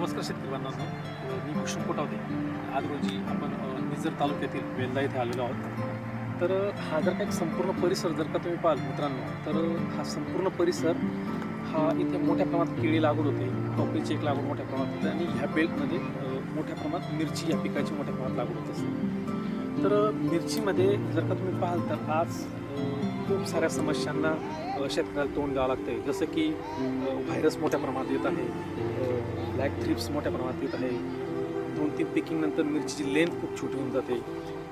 नमस्कार शेतकरी बांधवांनो, मी भूषण कोटावते. आज रोजी आपण निझर तालुक्यातील वेल्हा येथे आलेलो आहोत. तर हा जर का एक संपूर्ण परिसर जर का तुम्ही पाहाल मित्रांनो, तर हा संपूर्ण परिसर हा इथे मोठ्या प्रमाणात केळी लागवड होते, कॉफीची एक लागवड मोठ्या प्रमाणात होते आणि ह्या बेल्टमध्ये मोठ्या प्रमाणात मिरची या पिकाची मोठ्या प्रमाणात लागवड होत असते. तर मिरचीमध्ये जर का तुम्ही पाहाल तर आज खूप साऱ्या समस्यांना शेतकऱ्याला तोंड द्यावं लागतं आहे. जसं की व्हायरस मोठ्या प्रमाणात येत आहे, ब्लॅक थ्रिप्स मोठ्या प्रमाणात येत आहे, 2-3 पिकिंगनंतर मिरचीची लेंथ खूप छोटी होऊन जाते.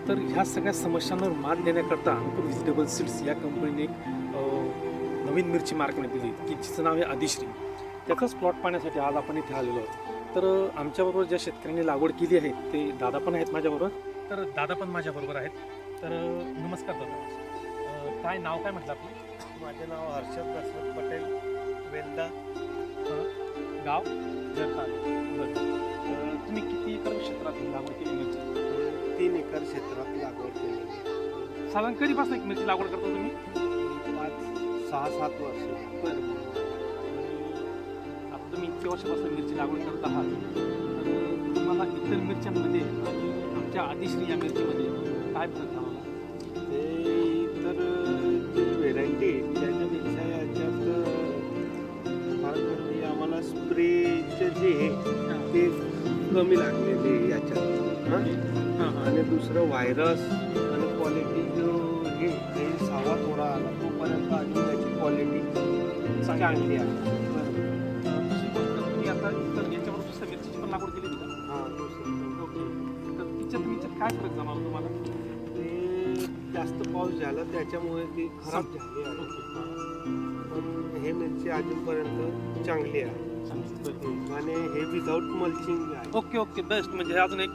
तर ह्या सगळ्या समस्यांवर मात देण्याकरता अंकुर व्हेजिटेबल सीड्स या कंपनीने एक नवीन मिरची मार्केटमध्ये दिली की जिचं नाव आहे आदिश्री. त्याचाच प्लॉट पाहण्यासाठी आज आपण इथे आलेलो आहोत. तर आमच्याबरोबर ज्या शेतकऱ्यांनी लागवड केली आहे ते दादा पण आहेत माझ्याबरोबर. तर दादा पण माझ्याबरोबर आहेत. तर नमस्कार दादा. काय नाव काय म्हटलं आपलं? माझे नाव हर्षद दशरथ पटेल, वेल्हा, गाव जरताल. बरं, तुम्ही किती एकर क्षेत्रात लागवड केली मिरची? 3 एकर क्षेत्रात लागवड केली. साधारण कधीपासून एक मिरची लागवड करता तुम्ही? 5-6-7 वर्ष. बरं. आता तुम्ही इतक्या वर्षापासून मिरची लागवड करत आहात, तर तुम्हाला इतर मिरच्यांमध्ये आणि आमच्या आदिश्री या मिरचीमध्ये काय फरक जाणवला? ते इतर जे व्हेरायटी आहे त्याच्यापेक्षा याच्यात फार म्हणजे आम्हाला स्प्रेचे जे आहे ते कमी लागलेले आहे याच्यात. आणि दुसरं व्हायरस आणि क्वालिटी जो हे ते सावा थोडा आला तोपर्यंत अजून त्याची क्वालिटी चांगली आहे. दुसरी गोष्ट, तुम्ही आता इतर याच्यावर दुसऱ्या मिरचीची पण लागवड केली होती का? हां, दुसरं ओके. तर तिच्यात काय फरक जाणवला तुम्हाला? ते जास्त पाऊस झाला त्याच्यामुळे ती खराब झाली आहे. पण हे मिरची अजूनपर्यंत चांगली आहे आणि हे विदाऊट मल्चिंग आहे. Okay okay, best. म्हणजे अजून एक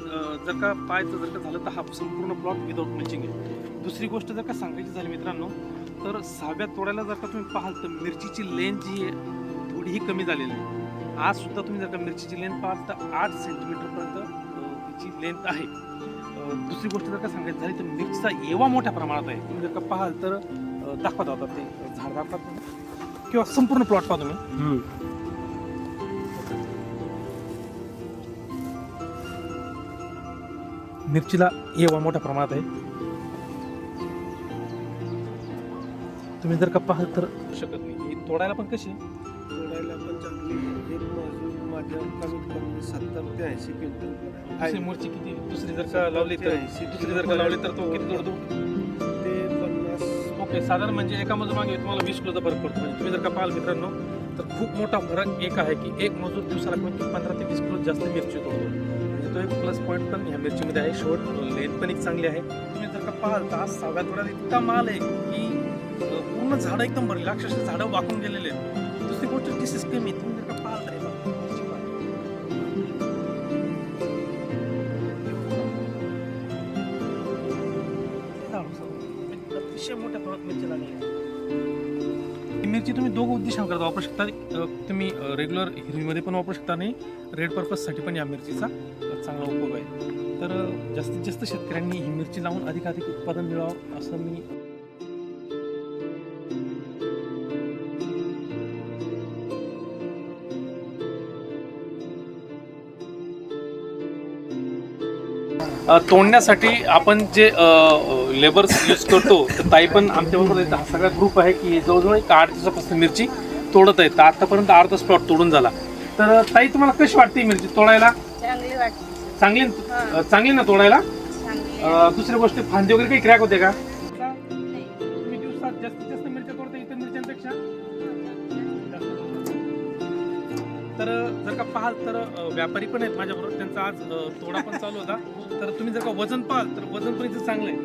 जर का पाहायचं जर का झालं तर हा संपूर्ण प्लॉट विदाऊट मल्चिंग आहे. दुसरी गोष्ट जर का सांगायची झाली मित्रांनो, तर 6व्या तोड्याला जर का तुम्ही पाहाल तर मिरचीची लेंथ जी आहे थोडीही कमी झालेली आहे. आज सुद्धा तुम्ही जर का मिरचीची लेंथ पाहाल तर 8 सेंटीमीटरपर्यंत तिची लेंथ आहे. दुसरी गोष्ट जर का सांगायची झाली तर मिरचीचा एवा मोठ्या प्रमाणात आहे. तुम्ही जर का पाहाल तर दाखवत होता ते झाड दाखवत किंवा संपूर्ण प्लॉट पहा तुम्ही. मिरचीला एवा मोठ्या प्रमाणात आहे. तुम्ही जर का पाहाल तर शकत नाही. ही तोडायला पण कशी तोडायला पण चांगली. हे मजूर माझ्या कमीत कमी 70 ते 80 क्विंटल दुसरी मिरची किती? दुसरी जर का लावली तर दुसरी जर का लावली तर तो किती तोडतो? ते 50. ओके, साधारण म्हणजे एका मजूर मागे तुम्हाला 20 किलोचा फरक पडतो. म्हणजे तुम्ही जर का पाहाल मित्रांनो तर खूप मोठा फरक एक आहे की एक मजूर दिवसाला कमीत कमी 15 ते 20 किलो जास्त मिरची तोडतो. म्हणजे तो एक प्लस पॉईंट पण ह्या मिरचीमध्ये आहे. शेवट लेंथ पण एक चांगली आहे. तुम्ही जर का पाहाल तर आज 6व्या तोड्याला इतका माल आहे की पूर्ण झाडं एकदम भरली, अक्षरशः झाडं वाकून गेलेले आहेत. दुसरी गोष्ट डिसीज कमी. तुम्ही जर का पाहाल तर हे बघा, अतिशय मोठ्या प्रमाणात मिरची लागली आहे. ही मिरची तुम्ही दोघं उद्देशांकरता वापरू शकता. तुम्ही रेग्युलर हिरवीमध्ये पण वापरू शकता आणि रेड पर्पजसाठी पण या मिरचीचा चांगला उपयोग आहे. तर जास्तीत जास्त शेतकऱ्यांनी ही मिरची लावून अधिकाधिक उत्पादन मिळावं असं मी तोडण्यासाठी आपण जे लेबर्स यूज करतो तर ताई पण आमच्याबरोबर येतात. हा सगळा ग्रुप आहे की जवळजवळ एक 8 दिवसापासून मिरची तोडत आहेत. आतापर्यंत अर्धा प्लॉट तोडून झाला. तर ताई तुम्हाला कशी वाटते मिरची तोडायला? चांगली वाटते. चांगली ना तोडायला? चांगली दुसरी गोष्ट फांदी वगैरे काही क्रॅक होते का? तुम्ही दिवसात जास्तीत जास्त मिरच्या तोडता इतर मिरच्यांपेक्षा? तर जर का पाहाल तर व्यापारी पण आहेत माझ्याबरोबर. त्यांचा आज तोडा पण चालू होता. तर तुम्ही जर का वजन पाहाल तर वजन पण इथं चांगलं आहे.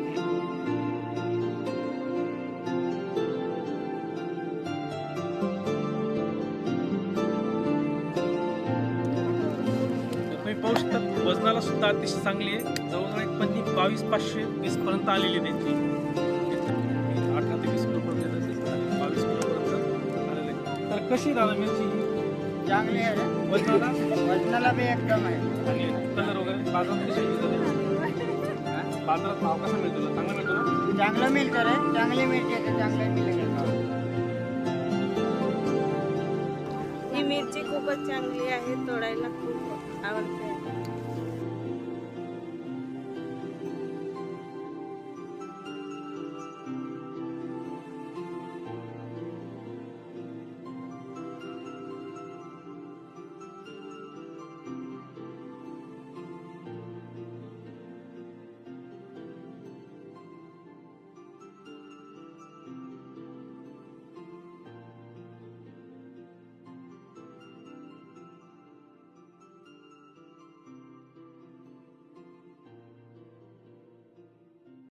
तुम्ही पाहू शकता वजनाला सुद्धा अतिशय चांगली आहे. जवळजवळ एक पन्नी 22,520 पर्यंत आलेली आहे त्यांची. 18 ते 20 किलो पर्यंत 22 किलो पर्यंत आलेले आहे. तर कशी दादा मिरची? चांगली आहे. वजनाला वजनाला बी एकदम आहे. चांगली आहे. कलर वगैरे बाजारात कशी आहे? बाजारात भाव कसा मिळतो? चांगला मिळतो ना? चांगलं मिळतं रे. चांगली मिरची आहे. चांगलं मिळेल. ही मिरची खूपच चांगली आहे. तोडायला खूप आवडते